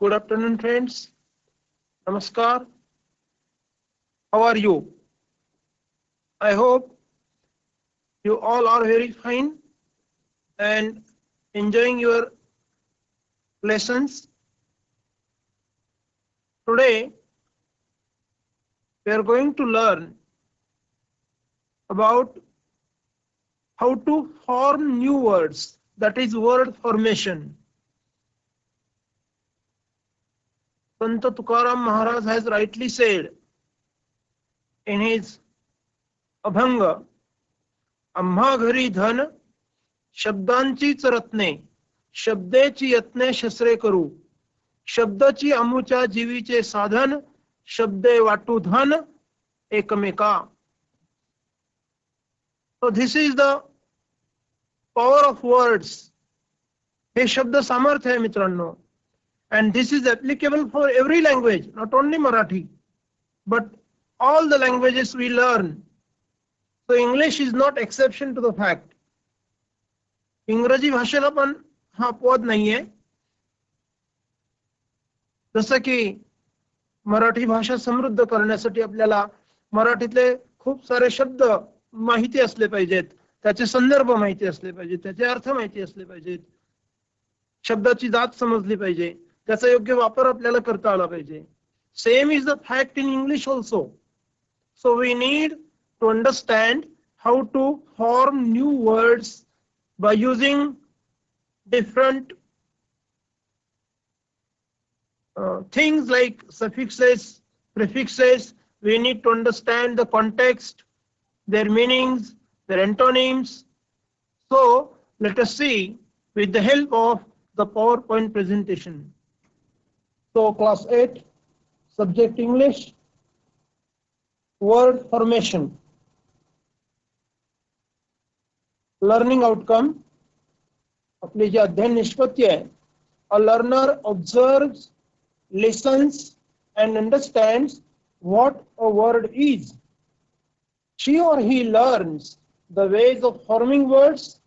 Good afternoon, friends. Namaskar. How are you? I hope you all are very fine and enjoying your lessons. Today, we are going to learn about how to form new words, that is word formation. Sant Tukaram Maharaj has rightly said in his Abhanga, आम्हा घरी धन शब्दांचीच रत्ने शब्देची यत्ने शस्त्रे करू शब्दाची अमुच्या जीवीचे साधन शब्दे वाटू धन एकमेका. So this is the power of words. हे शब्द सामर्थ्य आहे मित्रांनो. And this is applicable for every language, not only Marathi, but all the languages we learn. So English is not exception to the fact. इंग्रजी भाषेला पण हा अपवाद नाहीये. जसं की मराठी भाषा समृद्ध करण्यासाठी आपल्याला मराठीतले खूप सारे शब्द माहिती असले पाहिजेत, त्याचे संदर्भ माहिती असले पाहिजेत, त्याचे अर्थ माहिती असले पाहिजेत, शब्दाची जात समजली पाहिजे, त्याचा योग्य वापर आपल्याला करता आला पाहिजे. Same is the fact in English also. So we need to understand how to form new words by using different things like suffixes, prefixes. We need to understand the context, their meanings, their antonyms. So let us see with the help of the PowerPoint presentation. So class 8, subject English, word formation. Learning outcome, आपली जी अध्ययन निष्पत्ती आहे, a learner observes, listens and understands what a word is. She or he learns the ways of forming words.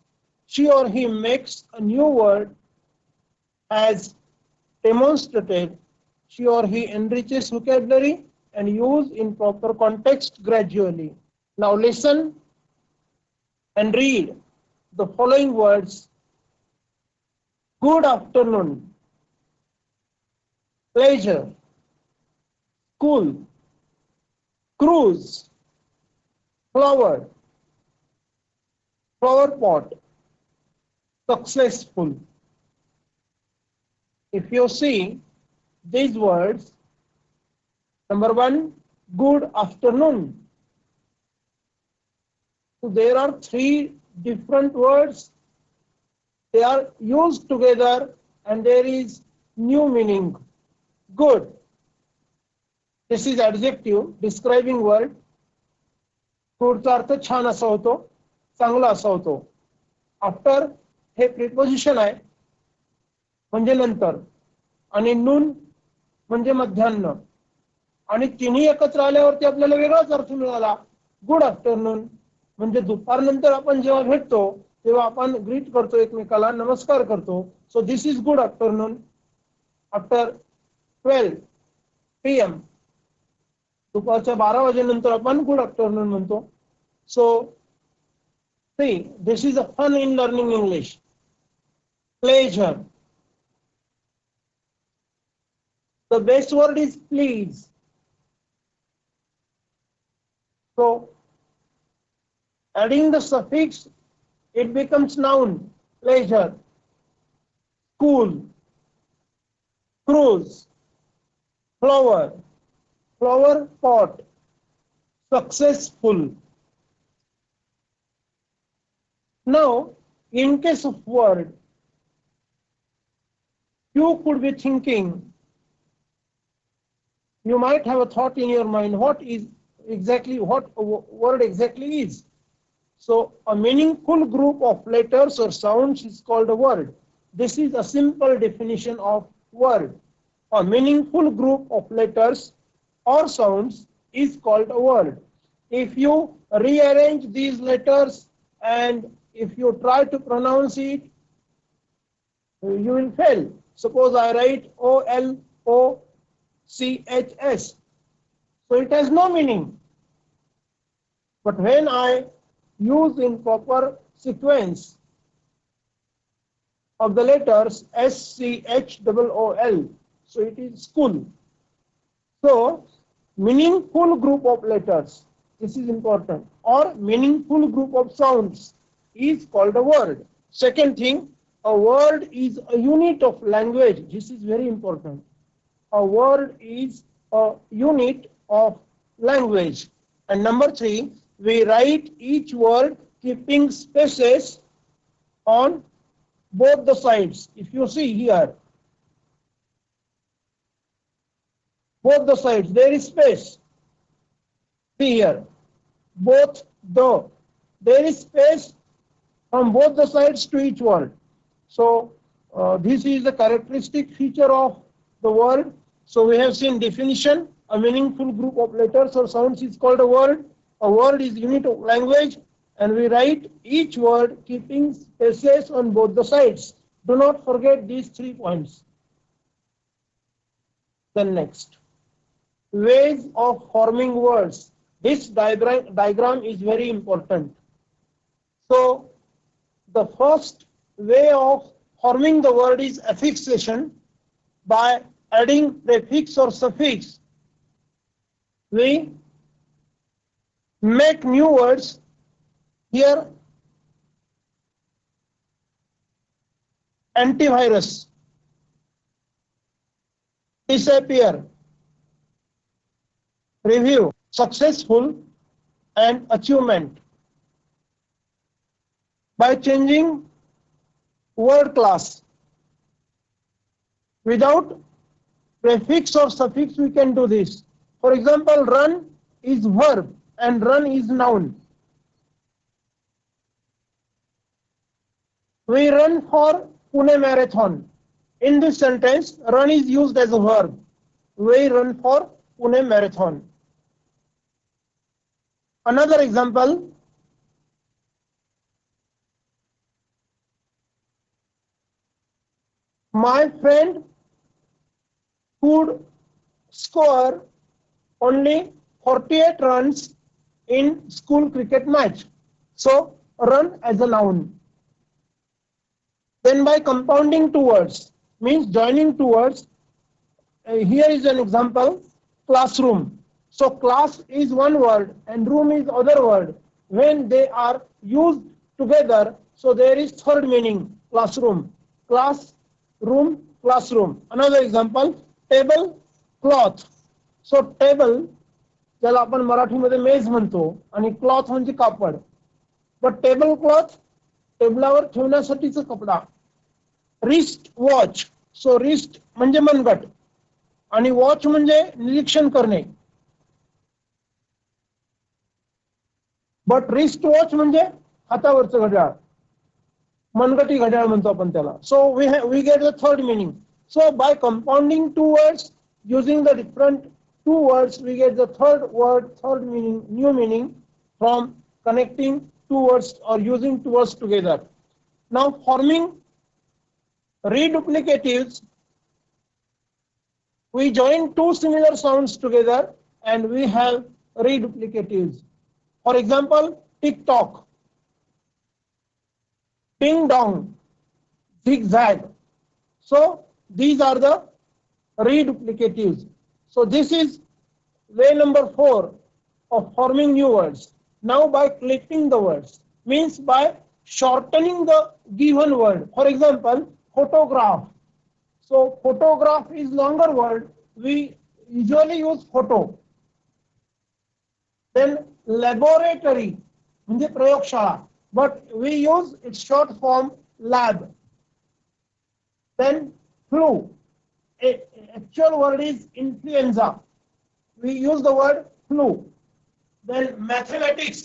She or he makes a new word as demonstrated. She or he enriches vocabulary and use in proper context gradually. Now listen and read the following words. Good afternoon, pleasure, school, cruise, flower, flower pot, successful. If you see these words, number one, good afternoon. So there are three different words. They are used together and there is new meaning. Good. This is adjective describing word. पुढचा अर्थ छान असा होतो, चांगला असा होतो. After हे preposition आहे म्हणजे नंतर, आणि नून म्हणजे मध्यान्ह, आणि तिन्ही एकत्र आल्यावरती आपल्याला वेगळाच अर्थ मिळाला. गुड आफ्टरनून म्हणजे दुपारनंतर आपण जेव्हा भेटतो तेव्हा आपण ग्रीट करतो एकमेकाला, नमस्कार करतो. So this is good afternoon. After 12 PM, दुपारच्या 12 वाजेनंतर आपण गुड आफ्टरनून म्हणतो. So see, this is a fun in learning English. Pleasure. The best word is please. So adding the suffix, it becomes noun. Pleasure, school, cruise, flower, flower pot, successful. Now, in case of word, you could be thinking, you might have a thought in your mind, what a word exactly is. So a meaningful group of letters or sounds is called a word. This is a simple definition of word. A meaningful group of letters or sounds is called a word. If you rearrange these letters and if you try to pronounce it, you will fail. Suppose I write OL So it has no meaning. But when I use in proper sequence of the letters SCHOOL, so it is school. So meaningful group of letters, this is important, or meaningful group of sounds is called a word. Second thing, a word is a unit of language. This is very important. A word is a unit of language. And number three, we write each word keeping spaces on both the sides. If you see here, both the sides, there is space. See here, there is space from both the sides to each word. So this is the characteristic feature of the word. So we have seen definition. A meaningful group of letters or sounds is called a word. A word is unit of language, and we write each word keeping spaces on both the sides. Do not forget these 3 points. Then next, ways of forming words. This diagram is very important. So the first way of forming the word is affixation. By adding prefix or suffix, we make new words. Here, antivirus, disappear, review, successful, and achievement. By changing word class, without prefix or suffix we can do this. For example, run is verb and run is noun. We run for Pune Marathon. In this sentence, run is used as a verb. We run for Pune Marathon. Another example, my friend could score only 48 runs in school cricket match. So run as a noun. Then by compounding 2 words, means joining 2 words. Here is an example, classroom. So class is one word and room is other word. When they are used together, so there is third meaning, classroom. Class, room, classroom. Another example, table, cloth. So table, ज्याला आपण मराठीमध्ये मेज म्हणतो, आणि cloth म्हणजे कापड. But table cloth, टेबलावर ठेवण्यासाठीचा कपडा. रिस्ट वॉच, सो रिस्ट म्हणजे मनगट, आणि वॉच म्हणजे निरीक्षण करणे. बट रिस्ट वॉच म्हणजे हातावरचं घड्याळ, मनगटी घड्याळ म्हणतो आपण त्याला. So we get the third meaning. So by compounding 2 words, using the different 2 words, we get the third word, third meaning, new meaning from connecting 2 words or using 2 words together. Now forming reduplicatives, we join 2 similar sounds together and we have reduplicatives. For example, tick-tock, ding-dong, zigzag. So these are the reduplicatives. So this is way number 4 of forming new words. Now by clipping the words, means by shortening the given word. For example, photograph. So photograph is longer word. We usually use photo. Then laboratory, म्हणजे प्रयोगशाळा, but we use its short form lab. Then flu, actual word is influenza. We use the word flu. Then mathematics,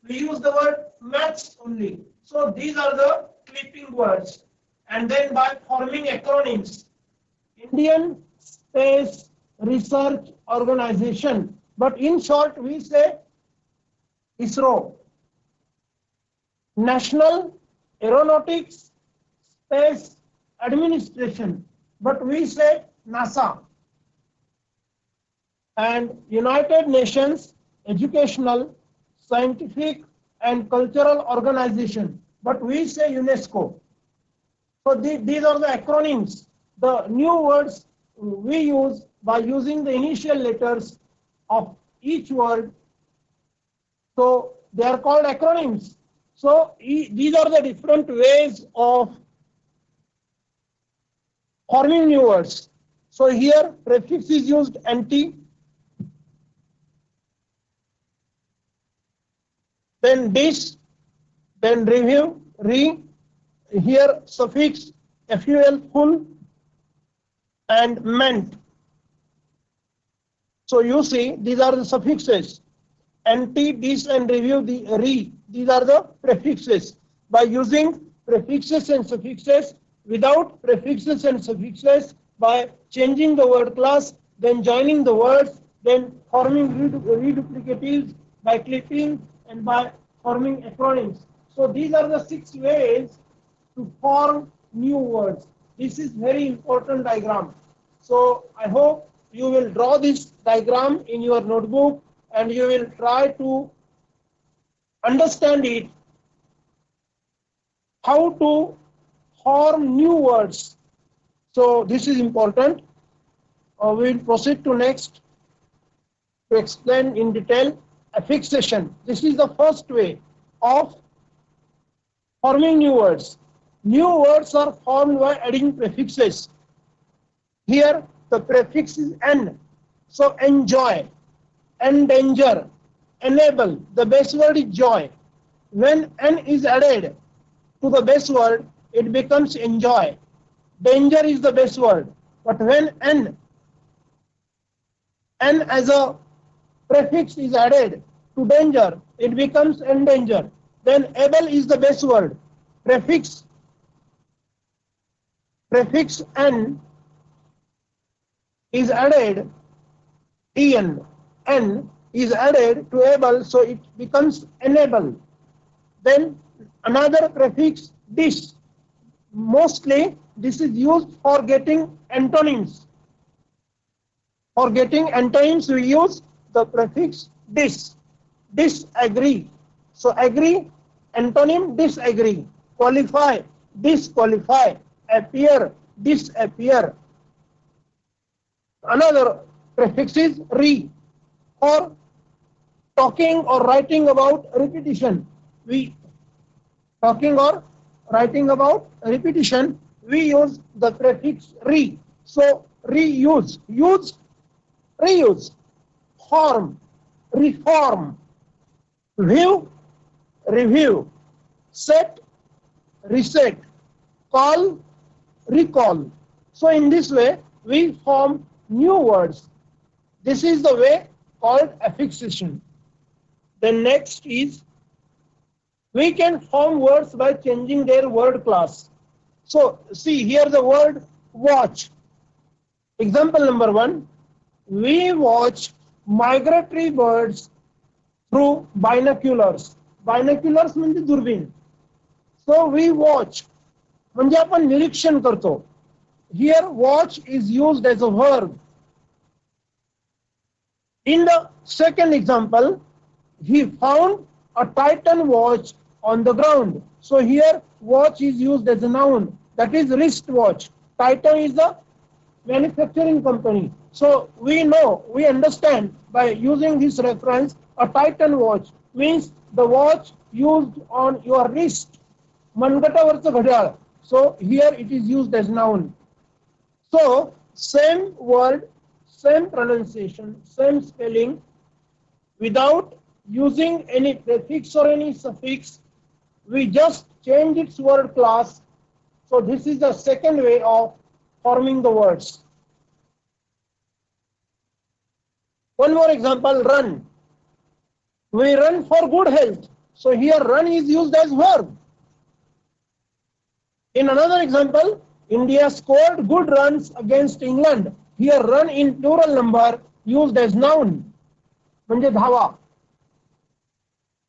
we use the word maths only. So these are the clipping words. And then by forming acronyms, Indian Space Research Organization, but in short we say ISRO. National Aeronautics Space Administration, but we say NASA. and United Nations Educational, Scientific and Cultural Organization, but we say UNESCO. So these are the acronyms, the new words we use by using the initial letters of each word. So they are called acronyms. So these are the different ways of forming new words. So here prefix is used anti, then dis, then review, re, here suffix ful, full, and meant. So you see these are the suffixes. Anti, dis and review, the re, these are the prefixes. By using prefixes and suffixes, without prefixes and suffixes, by changing the word class, then joining the words, then forming reduplicatives by clipping and by forming acronyms. So these are the 6 ways to form new words. This is very important diagram. So I hope you will draw this diagram in your notebook and you will try to understand it, how to form new words. So this is important. We will proceed to next to explain in detail affixation. This is the first way of forming new words. New words are formed by adding prefixes. Here the prefix is N. So enjoy, endanger, enable. The base word is joy. When N is added to the base word, it becomes enjoy. Danger is the base word. But when N as a prefix is added to danger, it becomes endanger. Then able is the base word. Prefix N is added, N is added to able, so it becomes enable. Then another prefix dis. Mostly this is used for getting antonyms. For getting antonyms we use the prefix dis. Disagree. So agree, antonym disagree. Qualify, disqualify. Appear, disappear. Another prefix is re. For talking or writing about repetition. Talking or writing about repetition, we use the prefix re. So reuse, use, reuse. Form, reform. View, review. Set, reset. Call, recall. So in this way we form new words. This is the way called affixation. Then next is we can form words by changing their word class. So see here the word watch. Example number 1. We watch migratory birds through binoculars. Binoculars म्हणजे दुर्बीण. So we watch म्हणजे आपण निरीक्षण करतो. Here watch is used as a verb. In the second example, he found a Titan watch on the ground. So here watch is used as a noun, that is wristwatch. Titan is the manufacturing company. So we know, we understand by using this reference, a Titan watch means the watch used on your wrist. मनगटावरचं घड्याळ. So here it is used as noun. So same word, same pronunciation, same spelling, without using any prefix or any suffix, we just change its word class. So this is the second way of forming the words. One more example, run. We run for good health. So here run is used as verb. In another example, India scored good runs against England. Here run in plural number used as noun. म्हणजे धावा.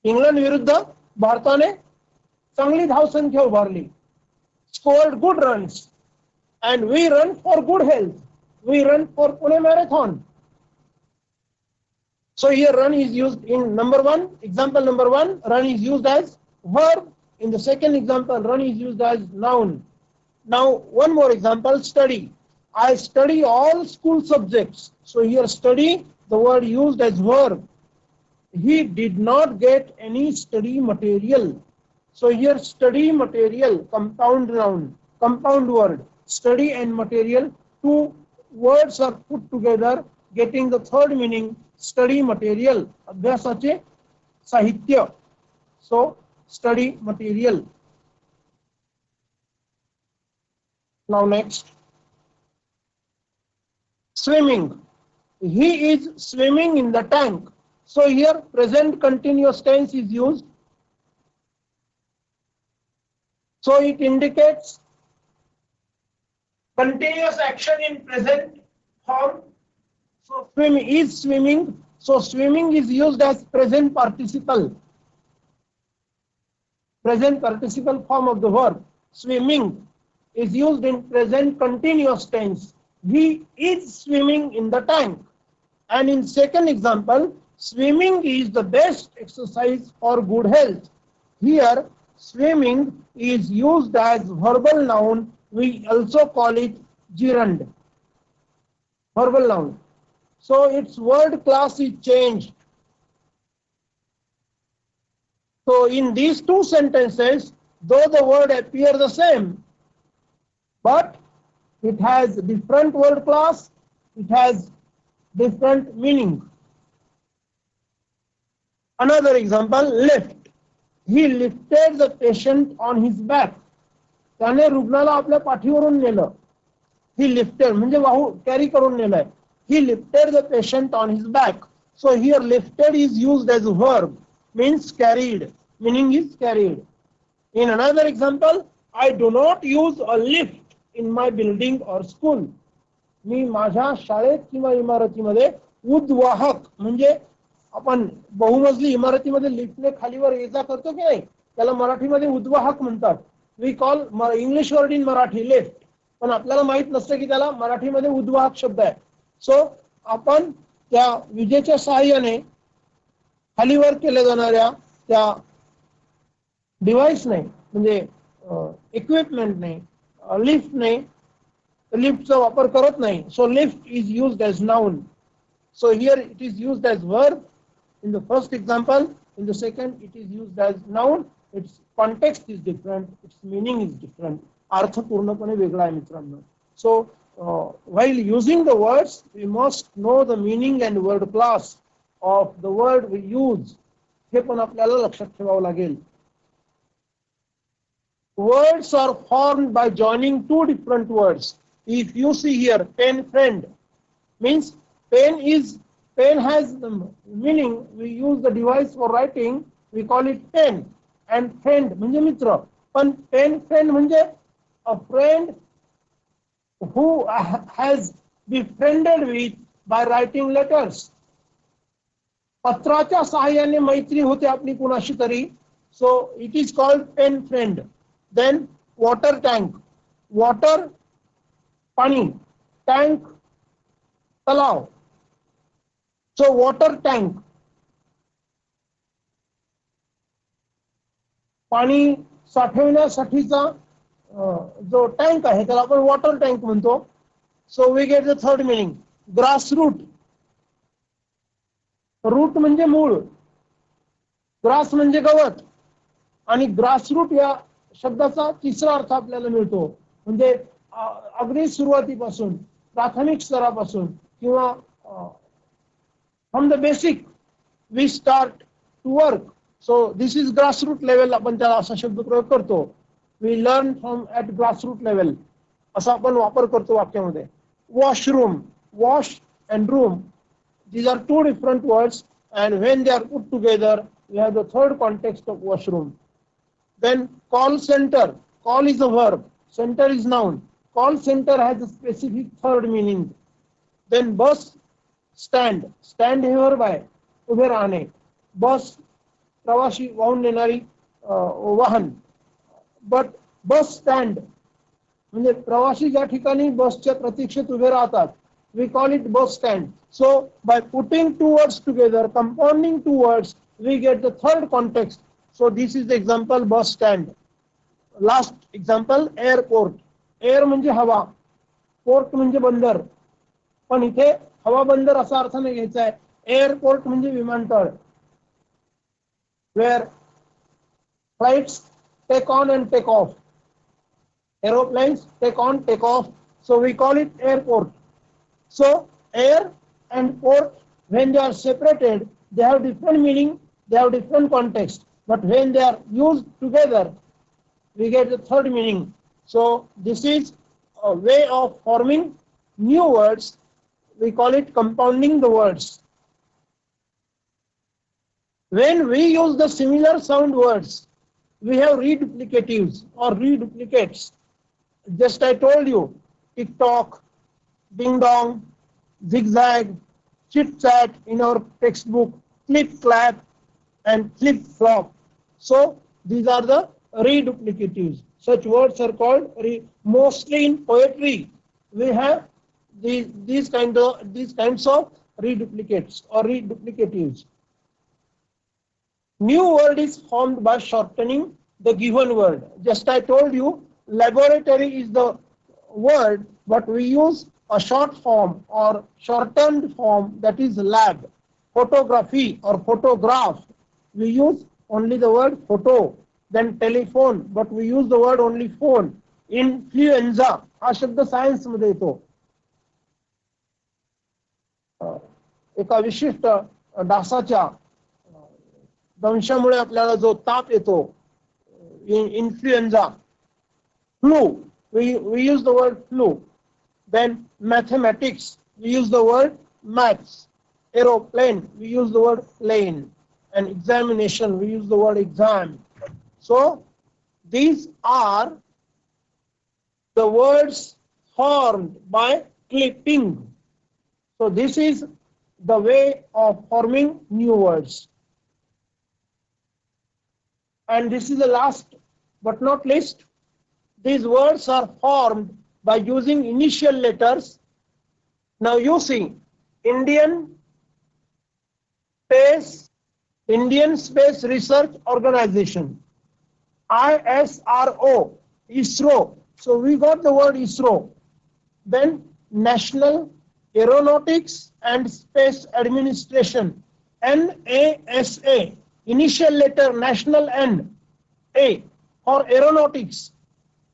England विरुद्ध भारताने चांगली धावसंख्या उभारली. Scored good runs. And we run for good health. We run for Pune Marathon. So here run is used in number one, example number one, run is used as verb. In the second example, run is used as noun. Now one more example, study. I study all school subjects. So here study, the word used as verb. He did not get any study material. So here study material, compound noun, compound word. Study and material, two words are put together, getting the third meaning, study material. अभ्यासाचे साहित्य. So study material. Now next. Swimming. He is swimming in the tank. So here present continuous tense is used. So it indicates continuous action in present form. So swim is swimming. So swimming is used as present participle. Present participle form of the verb. Swimming is used in present continuous tense. He is swimming in the tank. And in second example, swimming is the best exercise for good health. Here, swimming is used as verbal noun. We also call it gerund. Verbal noun. So its word class is changed. So in these two sentences, though the word appear the same, but it has different word class, it has different meaning. Another example, lift. He lifted the patient on his back. त्याने रुग्णाला आपल्या पाठीवरून नेलं. He lifted म्हणजे वाहू carry करून नेलंय. He lifted the patient on his back. So here lifted is used as a verb, means carried. Meaning is carried. In another example, I do not use a lift in my building or school. मी माझ्या शाळेत किंवा इमारतीमध्ये उद्वाहक म्हणजे आपण बहुमजली इमारतीमध्ये लिफ्टने खालीवर ये जा करतो की नाही, त्याला मराठीमध्ये उद्वाहक म्हणतात. We call English word in Marathi lift, पण आपल्याला माहित नसतं की त्याला मराठीमध्ये उद्वाहक शब्द आहे. सो आपण त्या विजेच्या सहाय्याने खालीवर केल्या जाणाऱ्या त्या डिव्हाइसने म्हणजे इक्विपमेंटने लिफ्टने लिफ्टचा वापर करत नाही. So lift is used as noun. So here it is used as verb in the first example. In the second, it is used as noun. Its context is different. Its meaning is different. अर्थ पूर्णपणे वेगळा आहे मित्रांनो. So while using the words, we must know the meaning and word class of the word we use. हे पण आपल्याला लक्षात ठेवावं लागेल. Words are formed by joining two different words. If you see here, pen friend means pen has the meaning. We use the device for writing. We call it pen. And friend म्हणजे मित्र. पण pen friend म्हणजे a friend who has befriended with by writing letters. पत्राच्या सहाय्याने मैत्री होते आपली कुणाशी तरी. So it is called pen friend. Then water tank. Water पाणी. Tank तलाव. So water tank पाणी साठवण्यासाठीचा जो टँक आहे त्याला आपण वॉटर टँक म्हणतो. So we get the third meaning. Grass root. Root म्हणजे मूळ, ग्रास म्हणजे गवत, आणि ग्रास रूट या शब्दाचा तिसरा अर्थ आपल्याला मिळतो. म्हणजे अगदी सुरुवातीपासून प्राथमिक स्तरापासून किंवा from the basic we start to work. So this is grassroots level. आपण त्याला असा शब्द प्रयोग करतो. We learn from at grassroots level असा आपण वापर करतो वाक्यामध्ये. Washroom, wash and room, these are two different words, and when they are put together we have the third context of washroom. Then call center. Call is a verb, center is noun. Call center has a specific third meaning. Then bus stand. Stand हे verb आहे, उभे राहणे. बस प्रवासी वाहून नेणारी वाहन. But bus stand म्हणजे प्रवासी ज्या ठिकाणी बसच्या प्रतीक्षेत उभे राहतात we call it bus stand. So by putting two words together, compounding two words, we get the third context. So this is the example, bus stand. Last example, airport. Air म्हणजे हवा, port म्हणजे बंदर. पण इथे हवा बंदर असा अर्थ नाही घ्यायचा आहे. एअरपोर्ट म्हणजे विमानतळ, where flights take on and take off. Aeroplanes take on, take off. So we call it airport. So air and port, when they are separated, they have different meaning, they have different context. But when they are used together, we get the third meaning. So this is a way of forming new words. We call it compounding the words. When we use the similar sound words, we have reduplicatives or reduplicates. Just I told you, tick-tock, ding-dong, zigzag, chit-chat in our textbook, clip-clap, and flip-flop. So these are the reduplicatives. Such words are called, mostly in poetry, we have these kinds of reduplicates or reduplicatives. New word is formed by shortening the given word. Just I told you, laboratory is the word, but we use a short form or shortened form, that is lab. Photography or photograph, we use only the word photo. Then telephone, but we use the word only phone. Influenza हा शब्द science मध्ये येतो. एका विशिष्ट डासाच्या दंशामुळे आपल्याला जो ताप येतो, influenza. Flu, we use the word flu. Then mathematics, we use the word maths. Aeroplane, we use the word plane. And examination, we use the word exam. So these are the words formed by clipping. So this is the way of forming new words. And this is the last but not least. These words are formed by using initial letters. Now you see, Indian Space Research Organization, ISRO, ISRO. So we got the word ISRO. Then National Aeronautics and Space Administration, NASA. Initial letter national N, A for aeronautics,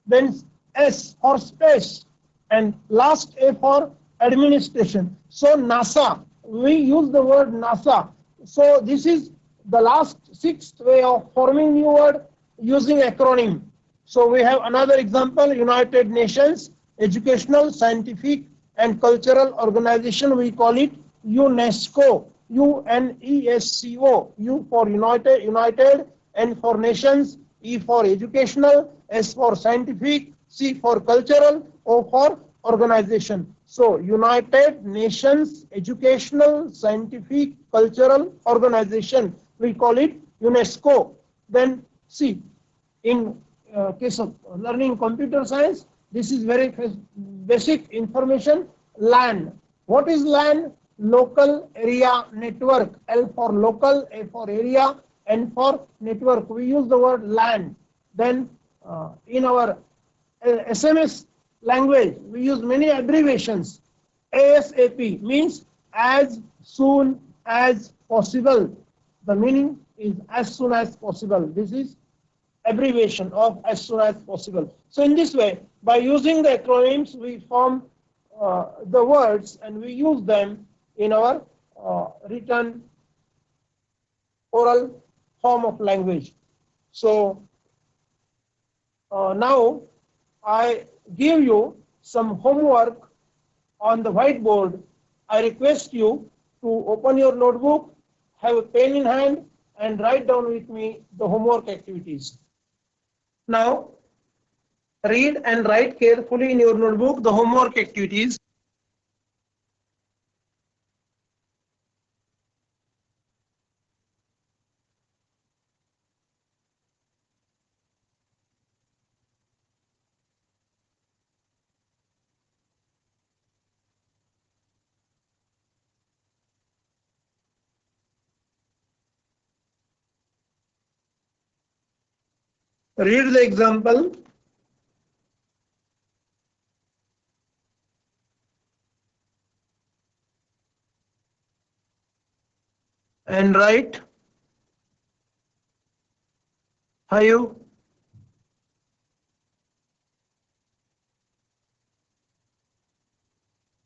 then S for space, and last A for administration. So NASA, we use the word NASA. So this is the last sixth way of forming new word using acronym. So we have another example, United Nations Educational, Scientific and Cultural Organization. We call it UNESCO. UNESCO. U for United, N for Nations, E for Educational, S for Scientific, C for Cultural, O for Organization. So United Nations Educational, Scientific, Cultural Organization, we call it UNESCO. Then C, in case of learning computer science, this is very basic information. LAN. What is LAN? Local Area Network. L for local, A for area, N for network. We use the word LAN. Then in our SMS language, we use many abbreviations. ASAP means as soon as possible. The meaning is as soon as possible. This is abbreviation of as soon as possible. So in this way, by using the acronyms, we form the words and we use them in our written oral form of language. So now I give you some homework on the whiteboard. I request you to open your notebook, have a pen in hand, and write down with me the homework activities. Now read and write carefully in your notebook the homework activities. Read the example. And write Hayu.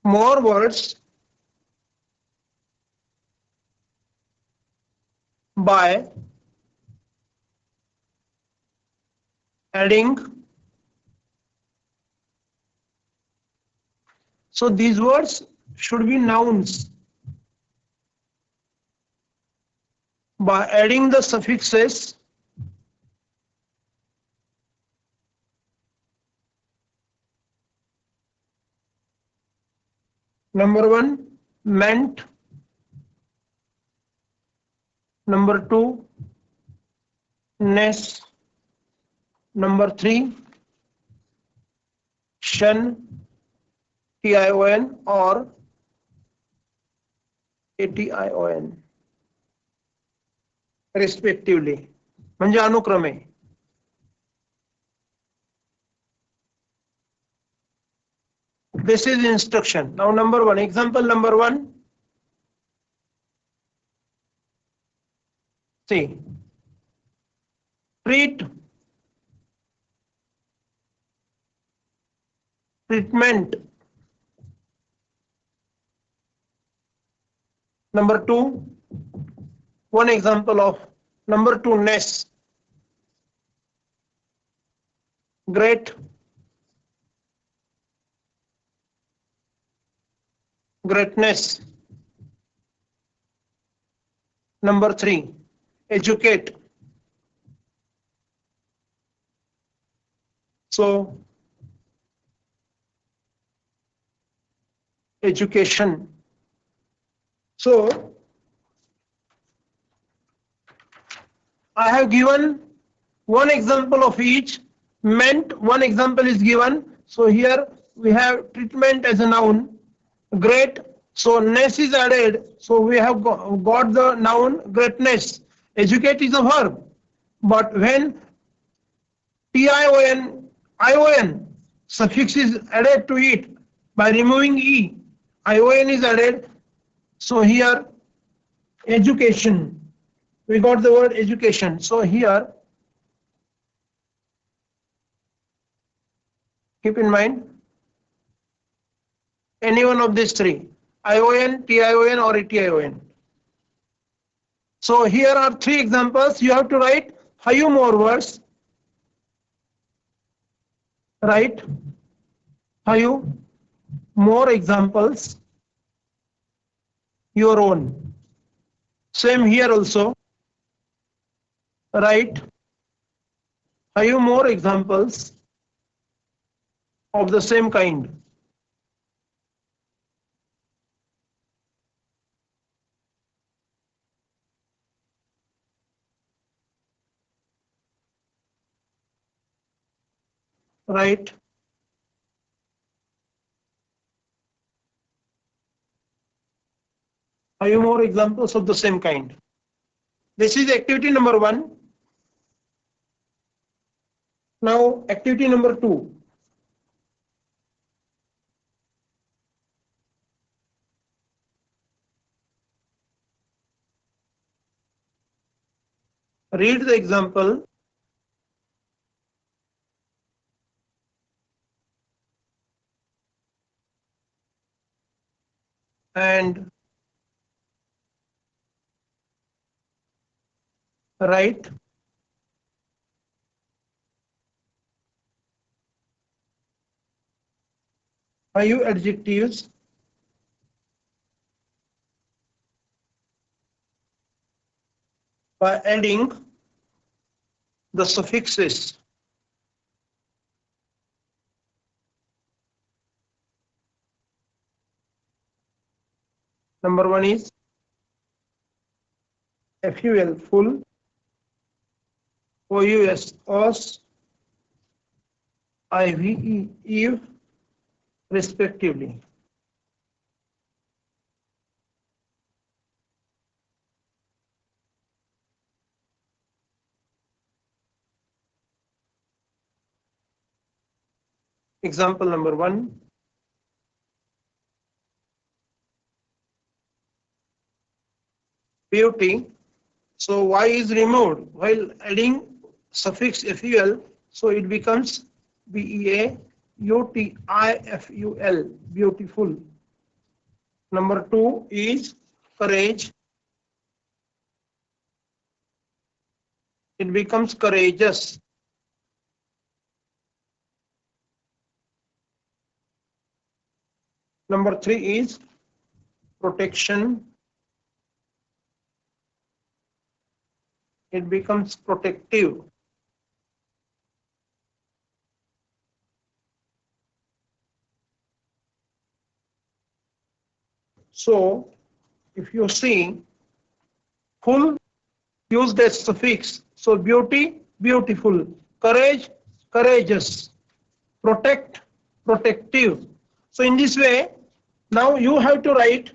More words by adding. So these words should be nouns. By adding the suffixes number 1 meant, number 2 ness, number 3 shun, tion or ation respectively, म्हणजे अनुक्रमे. This is instruction. Now number 1, example number 1. See, treat, treatment. Number 2, one example of number 2 ness, great, greatness. Number 3, educate. So education. So I have given one example of each. Meant, one example is given. So here we have treatment as a noun. Great. So ness is added. So we have got the noun greatness. Educate is a verb. But when ion suffix is added to it by removing e, ion is added. So here education. We got the word education. So here keep in mind any one of these three, ion, tion or ation. So here are 3 examples. You have to write few more words. Write few more examples, your own. Same here also. Write few more examples of the same kind. Write few more examples of the same kind. This is activity number 1. Now activity number 2. Read the example and write few adjectives by adding the suffixes. Number 1 is FUL, full, OUS, os, IVE, eve, respectively. Example number 1. Beauty. So y is removed while adding suffix ful, so it becomes beautiful, beautiful. Number 2 is courage. It becomes courageous. Number 3 is protection. It becomes protective. So if you see, full used as suffix, so beauty, beautiful, courage, courageous, protect, protective. So in this way, now you have to write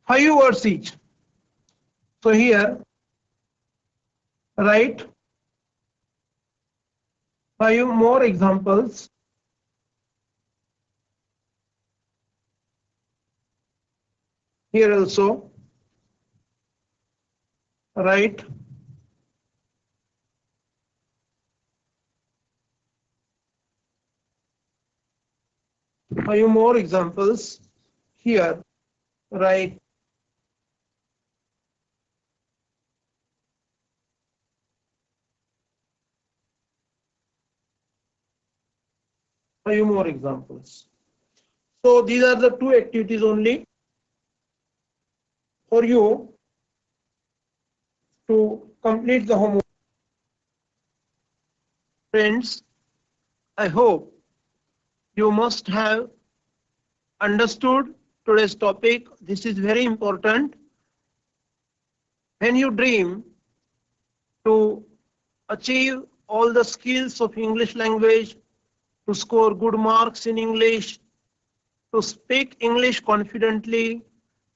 5 words each. So here, write 5 more examples. Here also, write 5 more examples. Here, write 5 more examples. So these are the 2 activities only for you to complete the homework. Friends, I hope you must have understood today's topic. This is very important. When you dream to achieve all the skills of English language, to score good marks in English, to speak English confidently,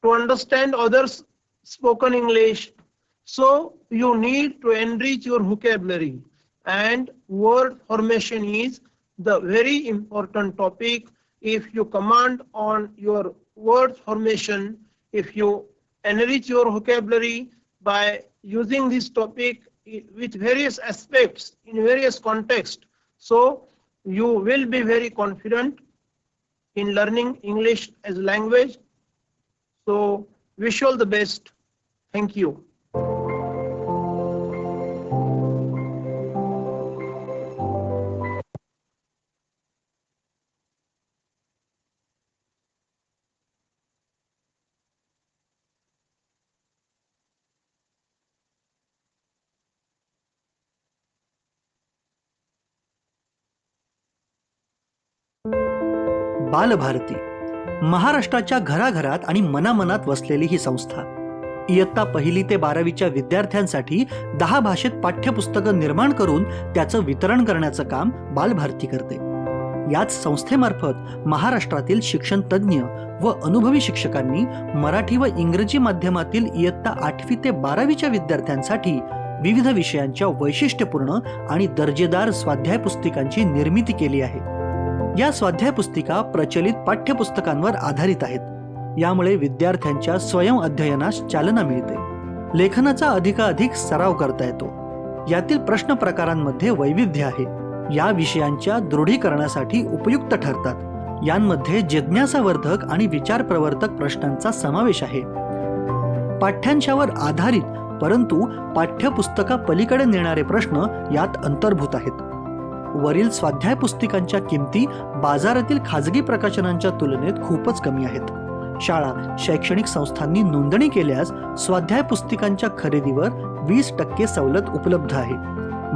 to understand others' spoken English, so you need to enrich your vocabulary, and word formation is the very important topic. If you command on your word formation, if you enrich your vocabulary by using this topic with various aspects in various contexts, so you will be very confident in learning English as a language. So wish you all the best. Thank you. Balbharati महाराष्ट्राच्या घराघरात आणि मनामनात वसलेली ही संस्था इयत्ता 1ली ते 12वीच्या विद्यार्थ्यांसाठी 10 भाषेत पाठ्यपुस्तकं निर्माण करून त्याचं वितरण करण्याचं काम बालभारती करते. याच संस्थेमार्फत महाराष्ट्रातील शिक्षण तज्ञ व अनुभवी शिक्षकांनी मराठी व इंग्रजी माध्यमातील इयत्ता 8वी ते 12वीच्या विद्यार्थ्यांसाठी विविध विषयांच्या वैशिष्ट्यपूर्ण आणि दर्जेदार स्वाध्याय पुस्तिकांची निर्मिती केली आहे. या स्वाध्याय पुस्तिका प्रचलित पाठ्यपुस्तकांवर आधारित आहेत. यामुळे विद्यार्थ्यांच्या स्वयं अध्ययनास चालना मिळते. लेखनाचा अधिकाधिक सराव करता येतो. यातील प्रश्न प्रकारांमध्ये वैविध्य आहे. या विषयांच्या दृढीकरणासाठी उपयुक्त ठरतात. यांमध्ये जिज्ञासावर्धक आणि विचारप्रवर्तक प्रश्नांचा समावेश आहे. पाठ्यांशावर आधारित परंतु पाठ्यपुस्तका पलीकडे नेणारे प्रश्न यात अंतर्भूत आहेत. वरील स्वाध्याय पुस्तिकांच्या किमती बाजारातील खाजगी प्रकाशनांच्या तुलनेत खूपच कमी आहेत. शाळा शैक्षणिक संस्थांनी नोंदणी केल्यास स्वाध्याय पुस्तिकांच्या खरेदीवर 20% सवलत उपलब्ध आहे.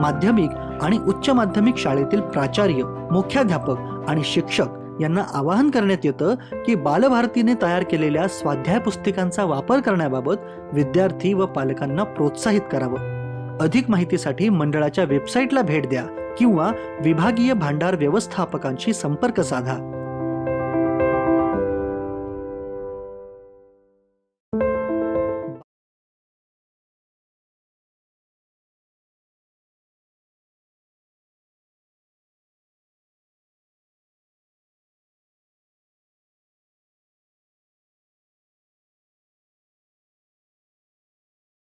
माध्यमिक आणि उच्च माध्यमिक शाळेतील प्राचार्य, मुख्याध्यापक आणि शिक्षक यांना आवाहन करण्यात येतं की बालभारतीने तयार केलेल्या स्वाध्याय पुस्तिकांचा वापर करण्याबाबत विद्यार्थी व पालकांना प्रोत्साहित करावं. अधिक माहितीसाठी मंडळाच्या वेबसाईटला भेट द्या किंवा विभागीय भांडार व्यवस्थापकांशी संपर्क साधा.